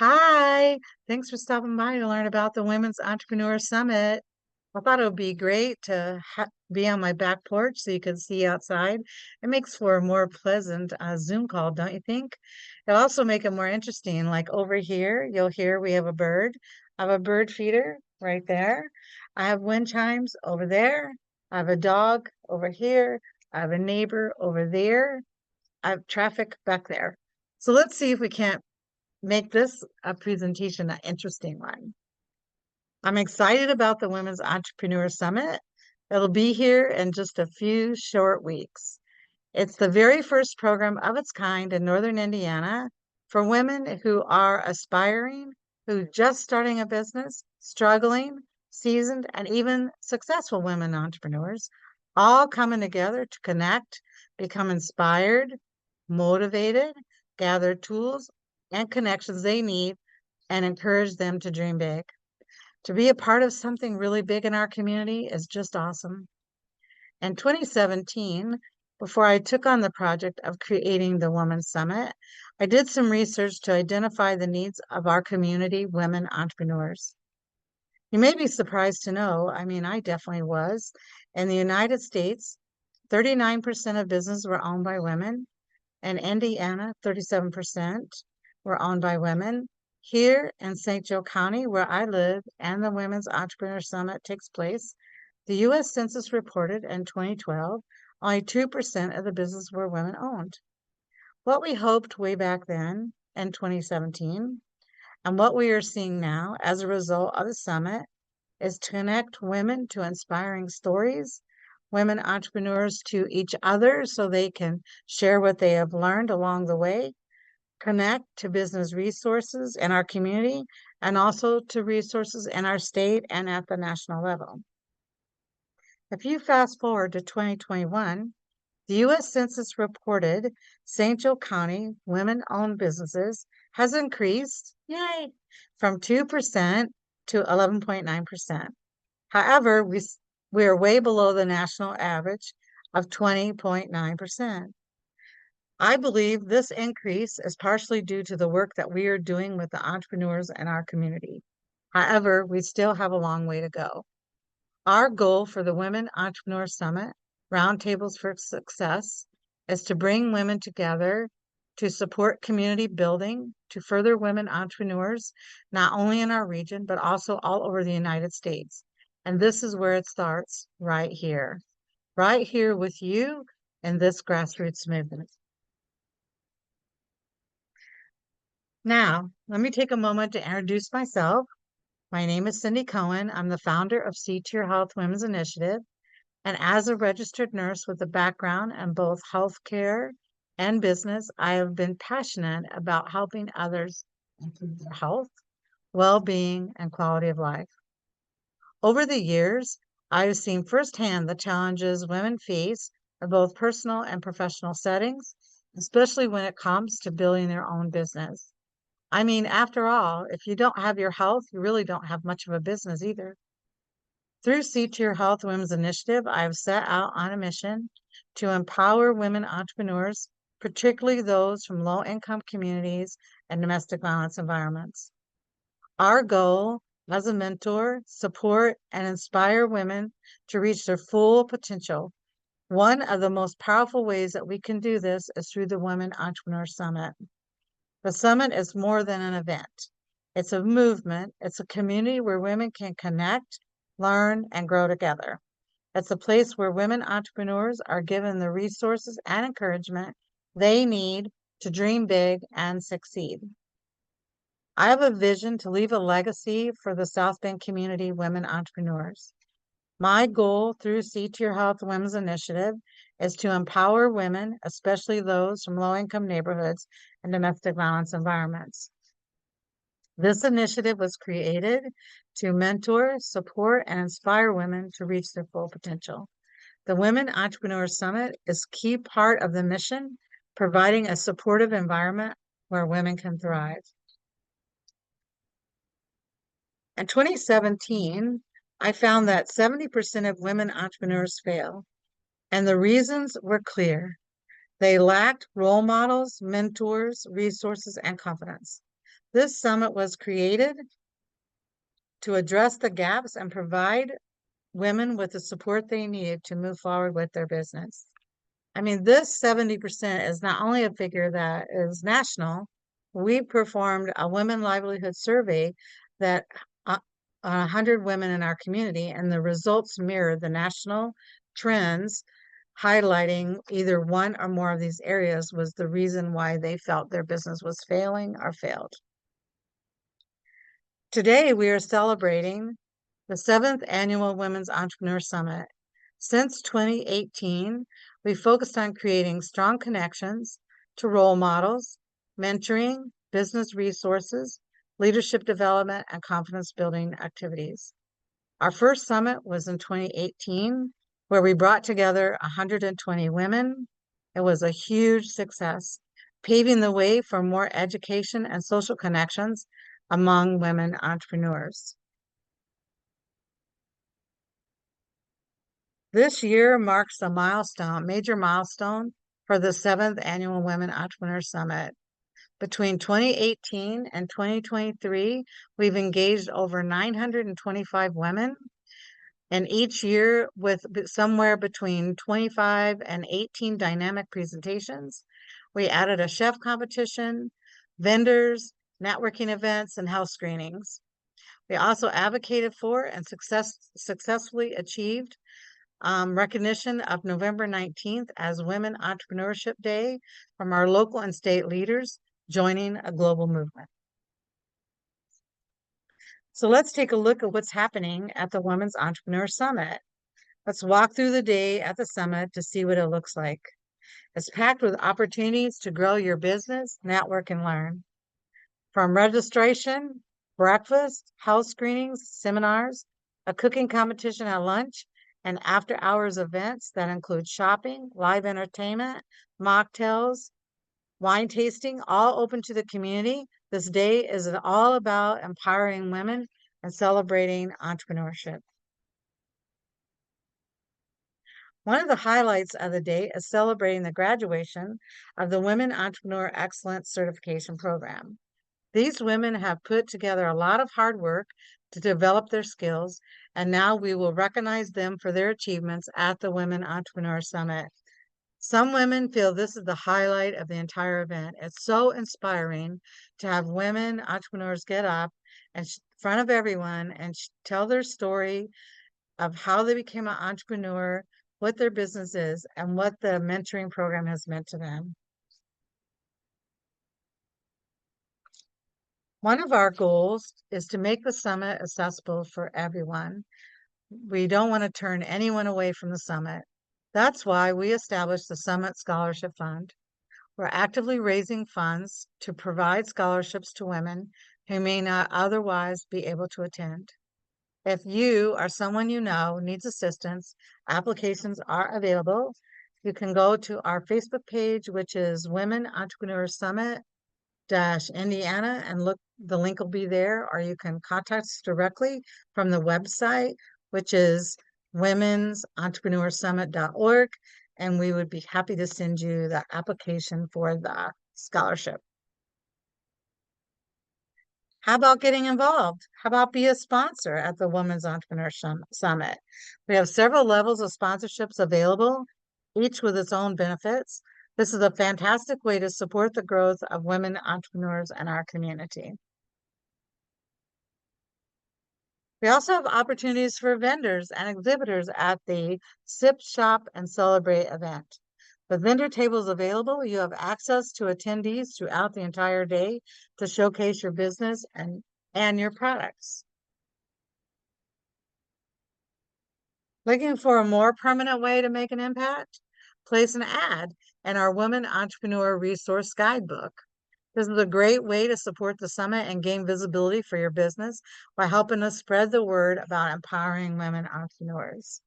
Hi, thanks for stopping by to learn about the Women's Entrepreneur Summit. I thought it would be great to be on my back porch so you can see outside. It makes for a more pleasant Zoom call, don't you think? It'll also make it more interesting. Like over here, you'll hear we have a bird. I have a bird feeder right there. I have wind chimes over there. I have a dog over here. I have a neighbor over there. I have traffic back there. So let's see if we can't make this a presentation an interesting one. I'm excited about the Women's Entrepreneur Summit. It'll be here in just a few short weeks. It's the very first program of its kind in Northern Indiana for women who are aspiring, who just starting a business, struggling, seasoned, and even successful women entrepreneurs, all coming together to connect, become inspired, motivated, gather tools and connections they need, and encourage them to dream big. To be a part of something really big in our community is just awesome. In 2017, before I took on the project of creating the Women's Summit, I did some research to identify the needs of our community women entrepreneurs. You may be surprised to know, I mean, I definitely was. In the United States, 39% of businesses were owned by women. In Indiana, 37% were owned by women. Here in St. Joe County, where I live and the Women's Entrepreneur Summit takes place, the U.S. Census reported in 2012 only 2% of the businesses were women owned. What we hoped way back then in 2017 and what we are seeing now as a result of the summit is to connect women to inspiring stories, women entrepreneurs to each other so they can share what they have learned along the way, connect to business resources in our community, and also to resources in our state and at the national level. If you fast forward to 2021, the U.S. Census reported St. Joe County women-owned businesses has increased, yay, from 2% to 11.9%. However, we are way below the national average of 20.9%. I believe this increase is partially due to the work that we are doing with the entrepreneurs in our community. However, we still have a long way to go. Our goal for the Women Entrepreneur Summit, Roundtables for Success, is to bring women together to support community building, to further women entrepreneurs, not only in our region, but also all over the United States. And this is where it starts, right here with you in this grassroots movement. Now, let me take a moment to introduce myself. My name is Cindy Cohen. I'm the founder of C Tier Health Women's Initiative. And as a registered nurse with a background in both healthcare and business, I have been passionate about helping others improve their health, well-being, and quality of life. Over the years, I've seen firsthand the challenges women face in both personal and professional settings, especially when it comes to building their own business. I mean, after all, if you don't have your health, you really don't have much of a business either. Through C Tier Health Women's Initiative, I have set out on a mission to empower women entrepreneurs, particularly those from low-income communities and domestic violence environments. Our goal as a mentor, support, and inspire women to reach their full potential. One of the most powerful ways that we can do this is through the Women Entrepreneur Summit. The summit is more than an event. It's a movement. It's a community where women can connect, learn, and grow together. It's a place where women entrepreneurs are given the resources and encouragement they need to dream big and succeed. I have a vision to leave a legacy for the South Bend community women entrepreneurs. My goal through C Tier Health Women's Initiative is to empower women, especially those from low-income neighborhoods and domestic violence environments. This initiative was created to mentor, support, and inspire women to reach their full potential. The Women Entrepreneur Summit is a key part of the mission, providing a supportive environment where women can thrive. In 2017, I found that 70% of women entrepreneurs fail, and the reasons were clear. They lacked role models, mentors, resources, and confidence. This summit was created to address the gaps and provide women with the support they needed to move forward with their business. I mean, this 70% is not only a figure that is national. We performed a women livelihood survey that on 100 women in our community, and the results mirror the national trends, highlighting either one or more of these areas was the reason why they felt their business was failing or failed. Today, we are celebrating the 7th Annual Women's Entrepreneur Summit. Since 2018, we focused on creating strong connections to role models, mentoring, business resources, leadership development, and confidence building activities. Our first summit was in 2018, where we brought together 120 women. It was a huge success, paving the way for more education and social connections among women entrepreneurs. This year marks a major milestone for the 7th Annual Women Entrepreneur Summit. Between 2018 and 2023, we've engaged over 925 women, and each year with somewhere between 25 and 18 dynamic presentations. We added a chef competition, vendors, networking events, and health screenings. We also advocated for and successfully achieved recognition of November 19th as Women Entrepreneurship Day from our local and state leaders joining a global movement. So let's take a look at what's happening at the Women's Entrepreneur Summit. Let's walk through the day at the summit to see what it looks like. It's packed with opportunities to grow your business, network, and learn. From registration, breakfast, health screenings, seminars, a cooking competition at lunch, and after-hours events that include shopping, live entertainment, mocktails, wine tasting, all open to the community. This day is all about empowering women and celebrating entrepreneurship. One of the highlights of the day is celebrating the graduation of the Women Entrepreneur Excellence Certification Program. These women have put together a lot of hard work to develop their skills, and now we will recognize them for their achievements at the Women Entrepreneur Summit. Some women feel this is the highlight of the entire event. It's so inspiring to have women entrepreneurs get up in front of everyone and tell their story of how they became an entrepreneur, what their business is, and what the mentoring program has meant to them. One of our goals is to make the summit accessible for everyone. We don't want to turn anyone away from the summit. That's why we established the Summit Scholarship Fund. We're actively raising funds to provide scholarships to women who may not otherwise be able to attend. If you or someone you know needs assistance, applications are available. You can go to our Facebook page, which is Women Entrepreneur Summit Indiana, and look, the link will be there, or you can contact us directly from the website, which is women'sentrepreneurssummit.org, and we would be happy to send you the application for the scholarship. How about getting involved? How about be a sponsor at the Women's Entrepreneur Summit? We have several levels of sponsorships available, each with its own benefits. This is a fantastic way to support the growth of women entrepreneurs in our community. We also have opportunities for vendors and exhibitors at the Sip, Shop, and Celebrate event. With vendor tables available, you have access to attendees throughout the entire day to showcase your business and your products. Looking for a more permanent way to make an impact? Place an ad in our Women Entrepreneur Resource Guidebook. This is a great way to support the summit and gain visibility for your business by helping us spread the word about empowering women entrepreneurs.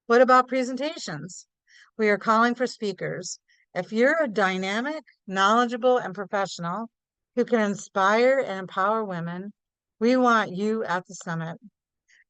What about presentations? We are calling for speakers. If you're a dynamic, knowledgeable, and professional who can inspire and empower women, we want you at the summit.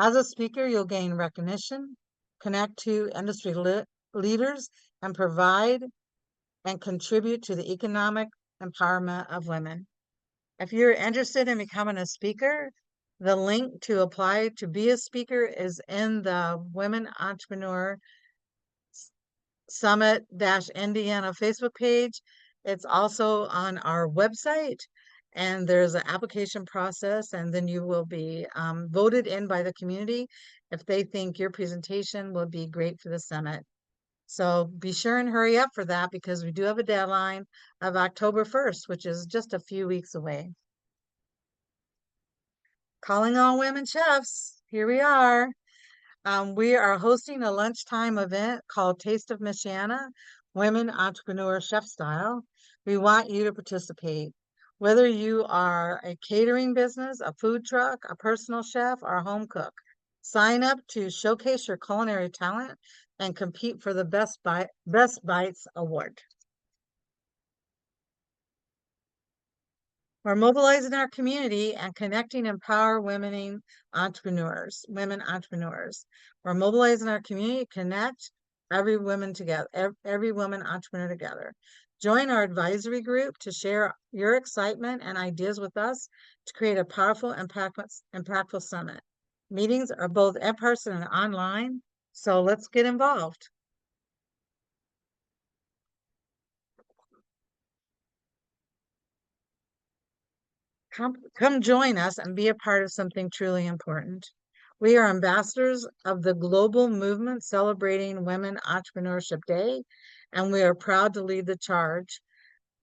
As a speaker, you'll gain recognition, connect to industry leaders, and provide and contribute to the economic empowerment of women. If you're interested in becoming a speaker, the link to apply to be a speaker is in the Women Entrepreneur Summit-Indiana Facebook page. It's also on our website, and there's an application process, and then you will be voted in by the community if they think your presentation will be great for the summit. So be sure and hurry up for that because we do have a deadline of October 1st, which is just a few weeks away. Calling all women chefs, here we are. We are hosting a lunchtime event called Taste of Michiana, Women Entrepreneur Chef Style. We want you to participate. Whether you are a catering business, a food truck, a personal chef, or a home cook, sign up to showcase your culinary talent and compete for the Best Bites Award. We're mobilizing our community and connecting empower women entrepreneurs. We're mobilizing our community, connect every woman together, every woman entrepreneur together. Join our advisory group to share your excitement and ideas with us to create a powerful, impactful summit. Meetings are both in person and online, so let's get involved. Come join us and be a part of something truly important. We are ambassadors of the global movement celebrating Women Entrepreneurship Day, and we are proud to lead the charge,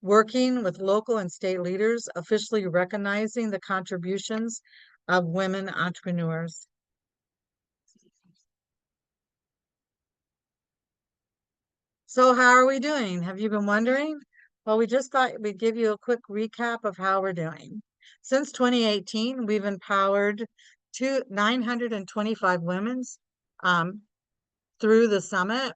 working with local and state leaders, officially recognizing the contributions of women entrepreneurs. So how are we doing? Have you been wondering? Well, we just thought we'd give you a quick recap of how we're doing. Since 2018, we've empowered 925 women through the summit,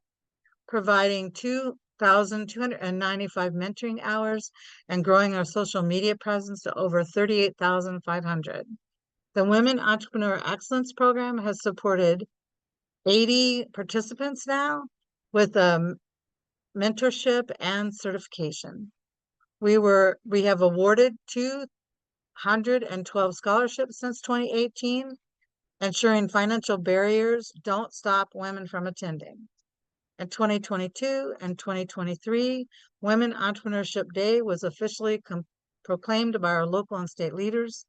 providing 2,295 mentoring hours and growing our social media presence to over 38,500. The Women Entrepreneur Excellence Program has supported 80 participants now with mentorship and certification. We have awarded 212 scholarships since 2018, ensuring financial barriers don't stop women from attending. In 2022 and 2023, Women Entrepreneurship Day was officially proclaimed by our local and state leaders.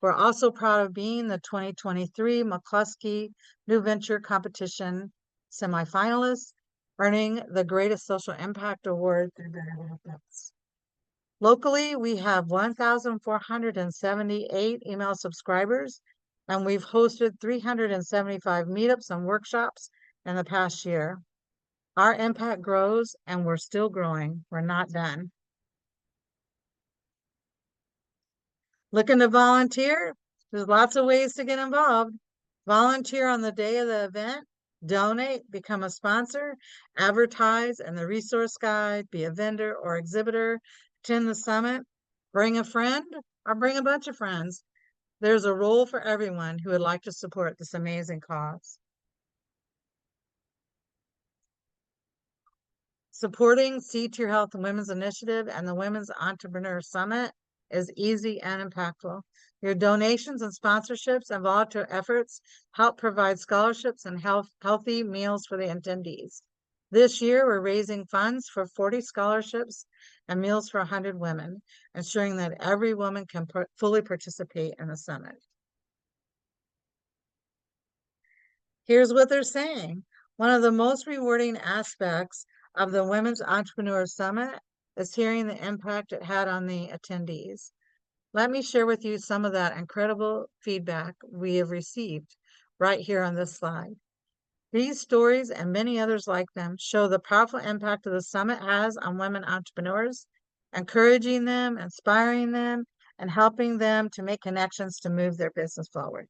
We're also proud of being the 2023 McCluskey New Venture Competition semifinalists, earning the Greatest Social Impact Award through Better Benefits. Locally, we have 1,478 email subscribers, and we've hosted 375 meetups and workshops in the past year. Our impact grows, and we're still growing. We're not done. Looking to volunteer? There's lots of ways to get involved. Volunteer on the day of the event, donate, become a sponsor, advertise in the resource guide, be a vendor or exhibitor, attend the summit, bring a friend, or bring a bunch of friends. There's a role for everyone who would like to support this amazing cause. Supporting Seed to Your Health and Women's Initiative and the Women's Entrepreneur Summit is easy and impactful. Your donations and sponsorships and volunteer efforts help provide scholarships and healthy meals for the attendees. This year, we're raising funds for 40 scholarships and meals for 100 women, ensuring that every woman can fully participate in the summit. Here's what they're saying. One of the most rewarding aspects of the Women's Entrepreneur Summit is hearing the impact it had on the attendees. Let me share with you some of that incredible feedback we have received right here on this slide. These stories and many others like them show the powerful impact of the summit has on women entrepreneurs, encouraging them, inspiring them, and helping them to make connections to move their business forward.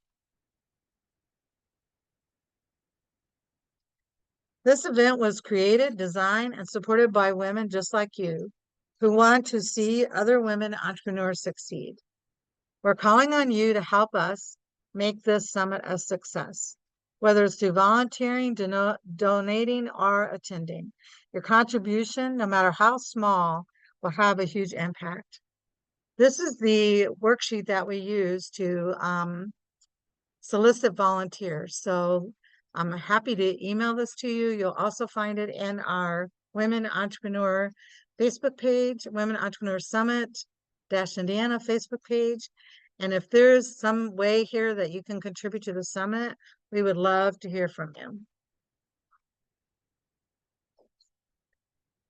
This event was created, designed, and supported by women just like you who want to see other women entrepreneurs succeed. We're calling on you to help us make this summit a success, whether it's through volunteering, donating, or attending. Your contribution, no matter how small, will have a huge impact. This is the worksheet that we use to solicit volunteers. So I'm happy to email this to you. You'll also find it in our Women Entrepreneur Facebook page, Women Entrepreneur Summit Dash Indiana Facebook page. And if there's some way here that you can contribute to the summit, we would love to hear from you.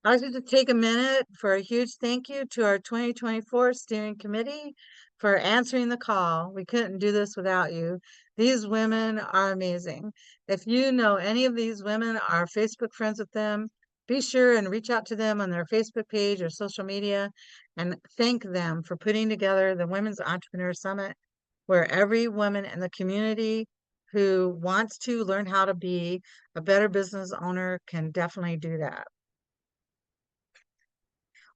I'd like to take a minute for a huge thank you to our 2024 steering committee for answering the call. We couldn't do this without you. These women are amazing. If you know any of these women, are Facebook friends with them, be sure and reach out to them on their Facebook page or social media and thank them for putting together the Women's Entrepreneur Summit, where every woman in the community who wants to learn how to be a better business owner can definitely do that.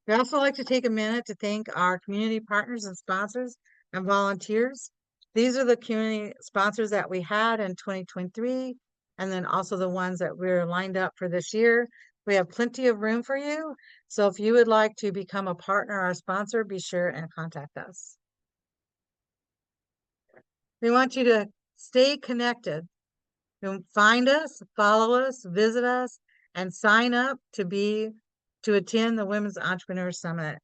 We also like to take a minute to thank our community partners and sponsors and volunteers. These are the community sponsors that we had in 2023, and then also the ones that we're lined up for this year. We have plenty of room for you. So if you would like to become a partner or a sponsor, be sure and contact us. We want you to stay connected. Find us, follow us, visit us, and sign up to attend the Women's Entrepreneur Summit.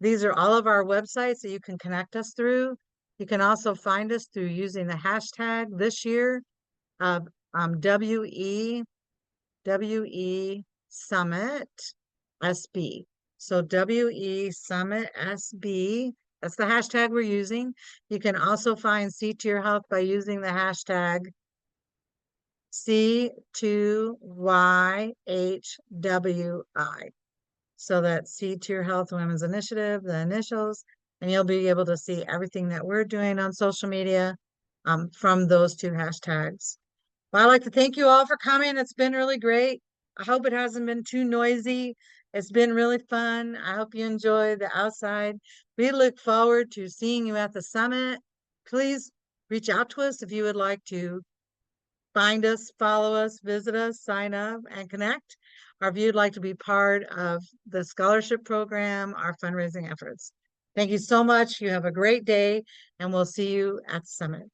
These are all of our websites that you can connect us through. You can also find us through using the hashtag this year of WE Summit SB. So WE Summit SB, that's the hashtag we're using. You can also find C to Your Health by using the hashtag C2YHWI. So that's C to Your Health Women's Initiative, the initials, and you'll be able to see everything that we're doing on social media from those two hashtags. Well, I'd like to thank you all for coming. It's been really great. I hope it hasn't been too noisy. It's been really fun. I hope you enjoy the outside. We look forward to seeing you at the summit. Please reach out to us if you would like to find us, follow us, visit us, sign up, and connect. Or if you'd like to be part of the scholarship program, our fundraising efforts. Thank you so much. You have a great day, and we'll see you at the summit.